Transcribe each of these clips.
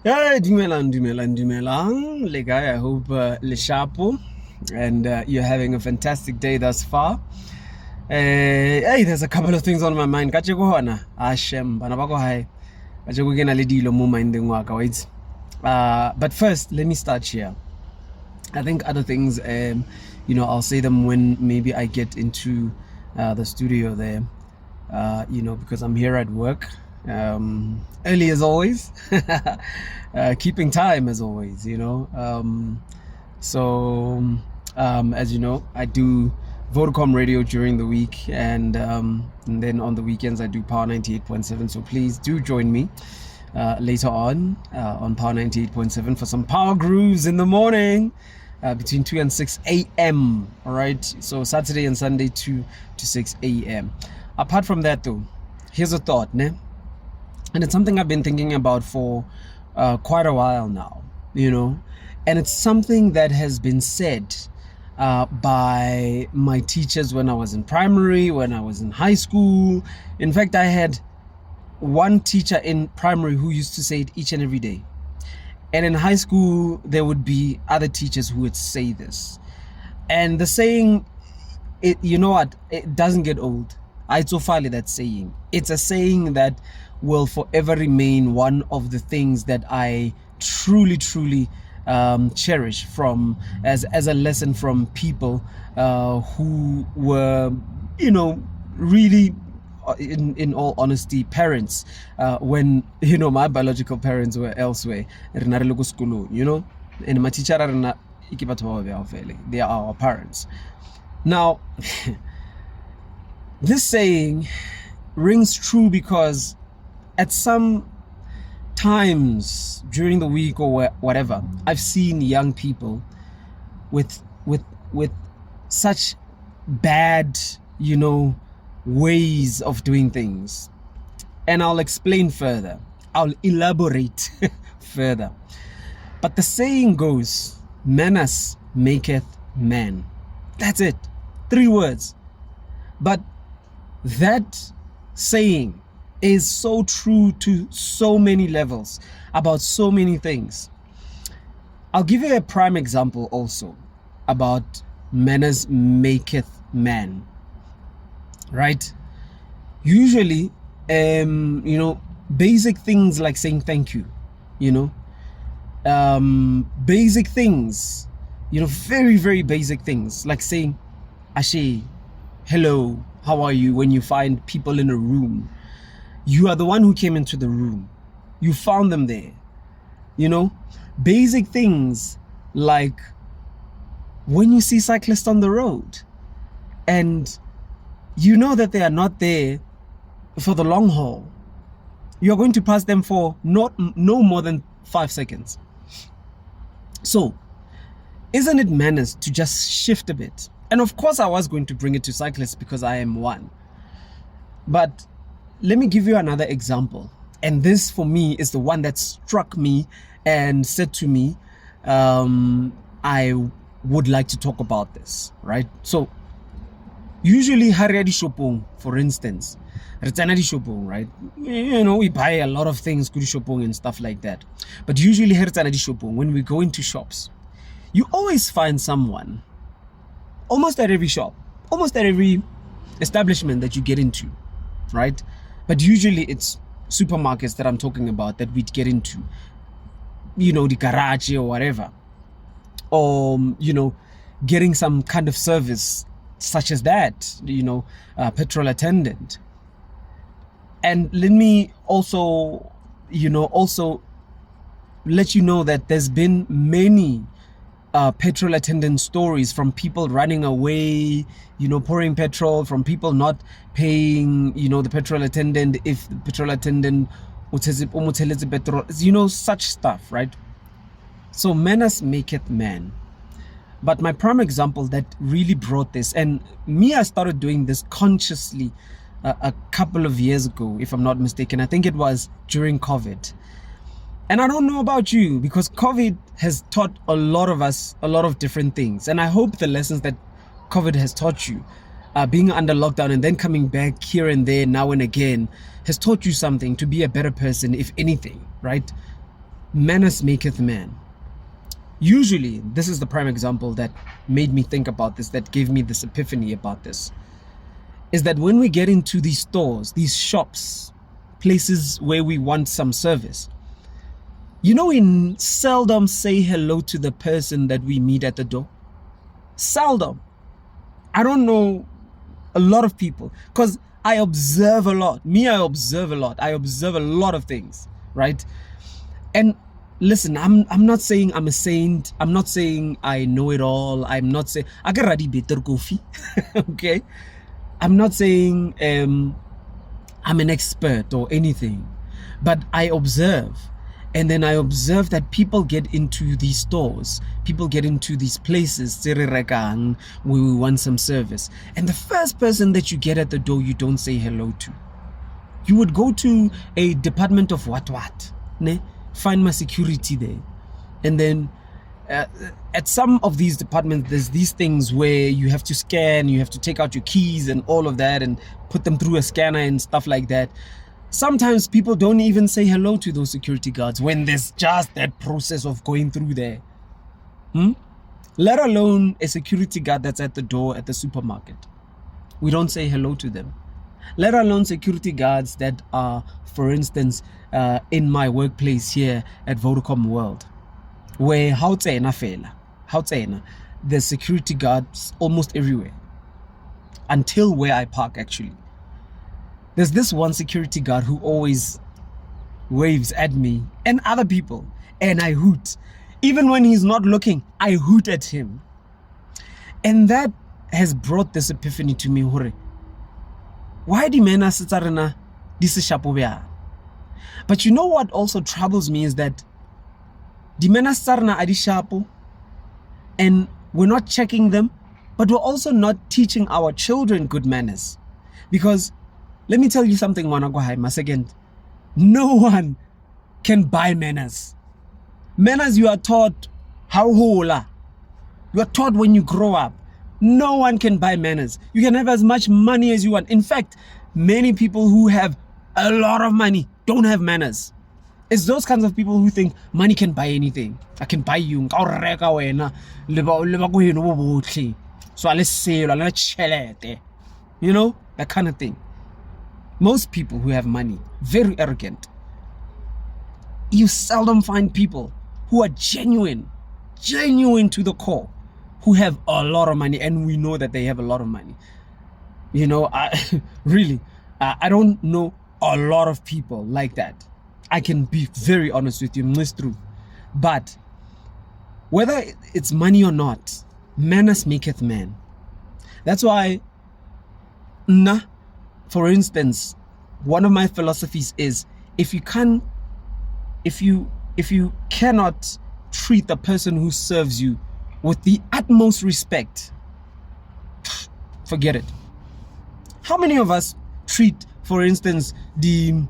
Hey, dumelang. Legai, I hope le sharpo and you're having a fantastic day thus far. Hey, there's a couple of things on my mind. Kache go hona. Ashem, bana ba ko hai. Kache go kena le dilo mo mindeng wa ka, wait. But first, let me start here. I think other things, I'll say them when maybe I get into the studio there, because I'm here at work. Early as always, keeping time as always, as you know, I do Vodacom radio during the week, and then on the weekends I do Power 98.7. So please do join me later on Power 98.7 for some power grooves in the morning between 2 and 6 a.m. All right, so Saturday and Sunday 2 to 6 a.m. Apart from that, though, here's a thought, ne? And it's something I've been thinking about for quite a while now, and it's something that has been said by my teachers when I was in primary, when I was in high school. In fact, I had one teacher in primary who used to say it each and every day. And in high school, there would be other teachers who would say this. And the saying, you know what, it doesn't get old. It's so finally that saying. It's a saying that will forever remain one of the things that I truly cherish from as a lesson from people who were really in all honesty parents when my biological parents were elsewhere, and my teacher they are our parents. Now this saying rings true because at some times during the week or whatever, I've seen young people with such bad, ways of doing things. And I'll explain further. I'll elaborate further. But the saying goes, manners maketh man. That's it. 3 words. But that saying is so true to so many levels about so many things. I'll give you a prime example also about manners maketh man, right? Usually, basic things like saying thank you, basic things, very, very basic things like saying ashe, hello, how are you, when you find people in a room. You are the one who came into the room. You found them there. Basic things like when you see cyclists on the road and you know that they are not there for the long haul. You're going to pass them for no more than 5 seconds. So, isn't it manners to just shift a bit? And of course, I was going to bring it to cyclists because I am one. But let me give you another example. And this, for me, is the one that struck me and said to me, I would like to talk about this, right? So, usually, Hariadi Shopong, for instance, Ritanadi Shopong, right? We buy a lot of things, Kuri Shopong and stuff like that. But usually, Ritanadi Shopong, when we go into shops, you always find someone, almost at every shop, almost at every establishment that you get into, right? But usually it's supermarkets that I'm talking about that we'd get into, the garage or whatever, or, getting some kind of service such as that, petrol attendant. And let me also let you know that there's been many petrol attendant stories from people running away, pouring petrol, from people not paying, the petrol attendant if the petrol attendant petrol, such stuff, right? So manners maketh man. But my prime example that really brought this, and I started doing this consciously a couple of years ago, if I'm not mistaken. I think it was during COVID. And I don't know about you, because COVID has taught a lot of us a lot of different things. And I hope the lessons that COVID has taught you, being under lockdown and then coming back here and there now and again, has taught you something to be a better person, if anything, right? Manners maketh man. Usually, this is the prime example that made me think about this, that gave me this epiphany about this, is that when we get into these stores, these shops, places where we want some service, you know, we seldom say hello to the person that we meet at the door. Seldom. I don't know a lot of people, because I observe a lot. I observe a lot. I observe a lot of things, right? And listen, I'm not saying I'm a saint. I'm not saying I know it all. I'm not saying I get ready better coffee. Okay? I'm not saying I'm an expert or anything, but I observe. And then I observe that people get into these stores, people get into these places where we want some service. And the first person that you get at the door, you don't say hello to. You would go to a department of what, ne? Find my security there. And then at some of these departments, there's these things where you have to scan, you have to take out your keys and all of that and put them through a scanner and stuff like that. Sometimes people don't even say hello to those security guards when there's just that process of going through there. Let alone a security guard that's at the door at the supermarket. We don't say hello to them. Let alone security guards that are, for instance, in my workplace here at Vodacom World, where there's security guards almost everywhere, until where I park actually. There's this one security guard who always waves at me and other people, and I hoot. Even when he's not looking, I hoot at him. And that has brought this epiphany to me. Why do men sitarena this shapo? But you know what also troubles me is that the men sitarena adi shapo, and we're not checking them, but we're also not teaching our children good manners. Because let me tell you something, Second, no one can buy manners. Manners you are taught how hola. You are taught when you grow up. No one can buy manners. You can have as much money as you want. In fact, many people who have a lot of money don't have manners. It's those kinds of people who think money can buy anything. I can buy you. So let's say, you know, that kind of thing. Most people who have money, very arrogant. You seldom find people who are genuine to the core, who have a lot of money, and we know that they have a lot of money. You know, I don't know a lot of people like that. I can be very honest with you, it's true. But whether it's money or not, manners maketh man. That's why, for instance, one of my philosophies is if you cannot treat the person who serves you with the utmost respect, forget it. How many of us treat, for instance, the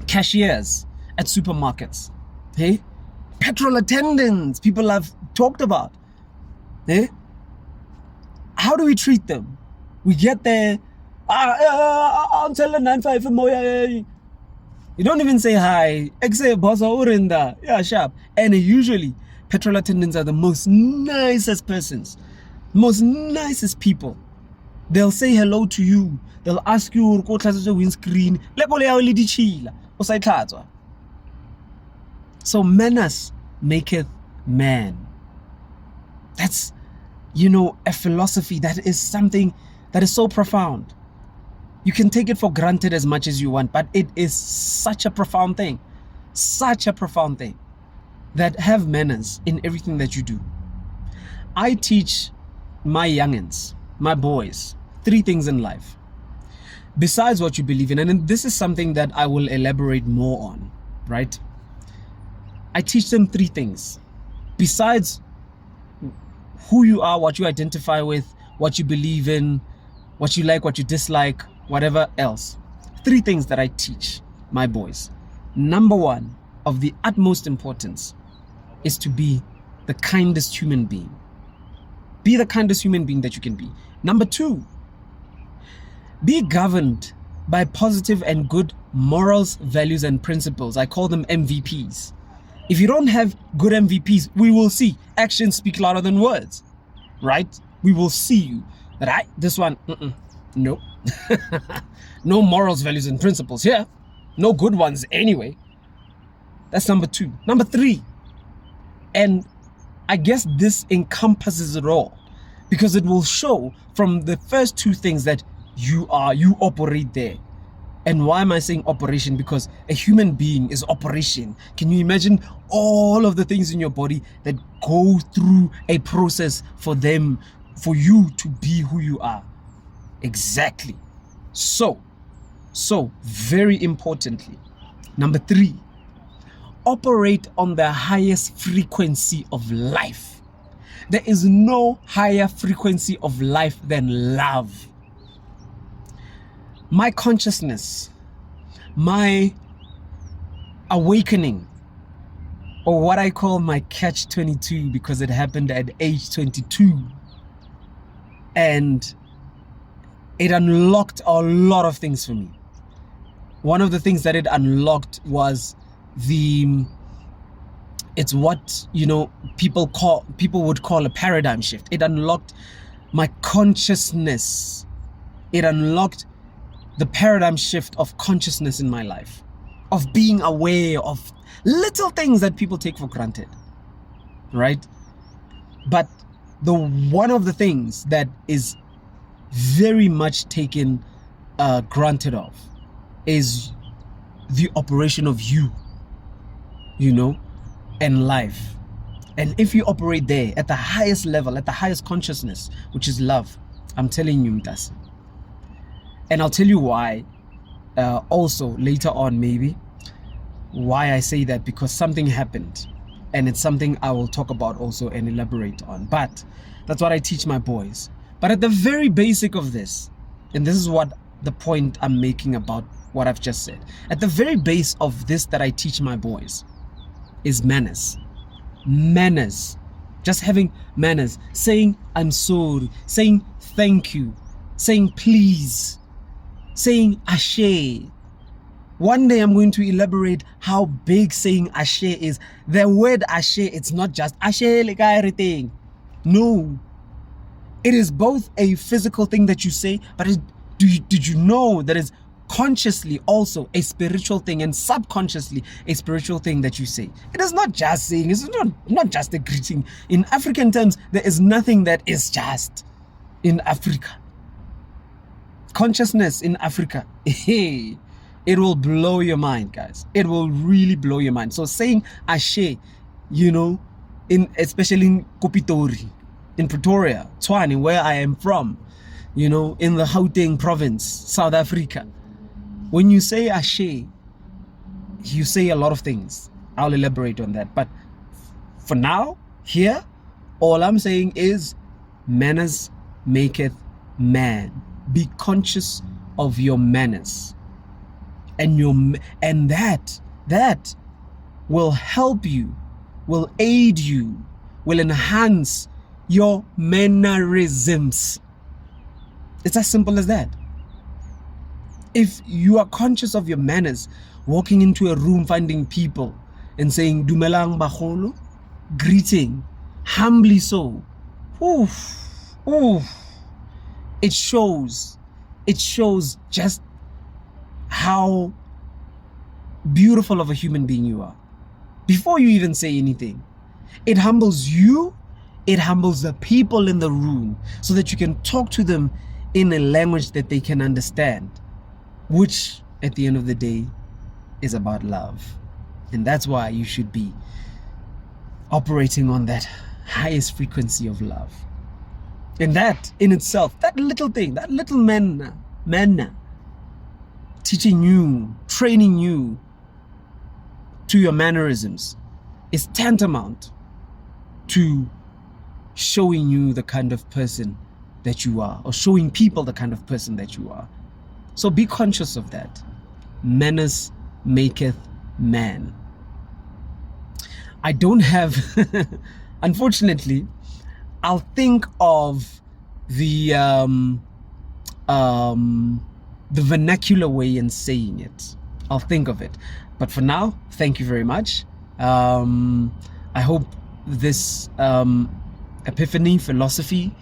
cashiers at supermarkets, hey? Petrol attendants, people have talked about, hey? How do we treat them? We get there, I'm telling 95 more. You don't even say hi. Yeah, sharp. And usually, petrol attendants are the most nicest persons, most nicest people. They'll say hello to you. They'll ask you, windscreen. So manners maketh man. That's, you know, a philosophy that is something that is so profound. You can take it for granted as much as you want, but it is such a profound thing. Such a profound thing. That have manners in everything that you do. I teach my youngins, my boys, 3 things in life. Besides what you believe in, and this is something that I will elaborate more on, right? I teach them 3 things. Besides who you are, what you identify with, what you believe in, what you like, what you dislike, whatever else. 3 things that I teach my boys. Number 1, of the utmost importance, is to be the kindest human being. Be the kindest human being that you can be. Number 2, be governed by positive and good morals, values, and principles. I call them MVPs. If you don't have good MVPs, we will see. Actions speak louder than words, right? We will see you. That this one, nope. No morals, values, and principles here. No good ones anyway. That's number 2. Number 3, and I guess this encompasses it all, because it will show from the first 2 things that you operate there. And why am I saying operation? Because a human being is operation. Can you imagine all of the things in your body that go through a process for you to be who you are? Exactly. So very importantly, number 3, operate on the highest frequency of life. There is no higher frequency of life than love. My consciousness, my awakening, or what I call my catch-22, because it happened at age 22, and it unlocked a lot of things for me. One of the things that it unlocked was it's what people would call a paradigm shift. It unlocked my consciousness. It unlocked the paradigm shift of consciousness in my life, of being aware of little things that people take for granted, right? But one of the things that is very much taken granted of is the operation of you and life. And if you operate there at the highest level, at the highest consciousness, which is love, I'm telling you, Mtasi. And I'll tell you why also later on, maybe, why I say that, because something happened, and it's something I will talk about also and elaborate on. But that's what I teach my boys. But at the very basic of this, and this is what the point I'm making about what I've just said, at the very base of this that I teach my boys is manners. Manners. Just having manners. Saying I'm sorry. Saying thank you. Saying please. Saying ashe. One day I'm going to elaborate how big saying ashe is. The word ashe, it's not just ashe like everything. No. It is both a physical thing that you say, but did you know that it's consciously also a spiritual thing, and subconsciously a spiritual thing that you say? It is not just saying, it's not just a greeting. In African terms, there is nothing that is just in Africa. Consciousness in Africa, hey, it will blow your mind, guys. It will really blow your mind. So saying ashe, especially in Kopitori, in Pretoria, Tshwane, where I am from, in the Gauteng province, South Africa, when you say ashe, you say a lot of things. I'll elaborate on that. But for now, here, all I'm saying is manners maketh man. Be conscious of your manners. And that will help you, will aid you, will enhance your mannerisms. It's as simple as that. If you are conscious of your manners, walking into a room, finding people and saying dumelang bagolo, greeting humbly so, it shows just how beautiful of a human being you are. Before you even say anything, it humbles you, it humbles the people in the room, so that you can talk to them in a language that they can understand, which at the end of the day is about love. And that's why you should be operating on that highest frequency of love. And that in itself, that little thing, that little manna, teaching you, training you to your mannerisms, is tantamount to showing you the kind of person that you are, or showing people the kind of person that you are. So be conscious of that. Manners maketh man. I don't have, unfortunately, I'll think of the vernacular way in saying it. I'll think of it. But for now, thank you very much. I hope this epiphany philosophy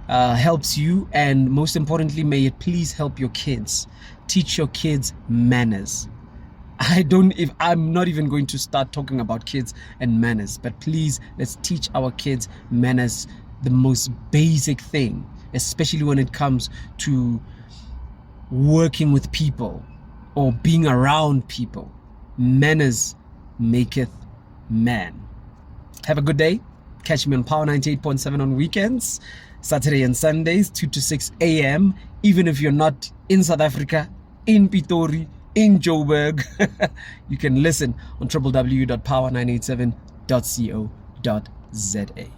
helps you, and most importantly, may it please help your kids. Teach your kids manners. I'm not even going to start talking about kids and manners, but please, let's teach our kids manners, the most basic thing, especially when it comes to working with people or being around people. Manners maketh man. Have a good day. Catch me on Power 98.7 on weekends, Saturday and Sundays, 2 to 6 a.m. Even if you're not in South Africa, in Pitori, in Joburg, you can listen on www.power987.co.za.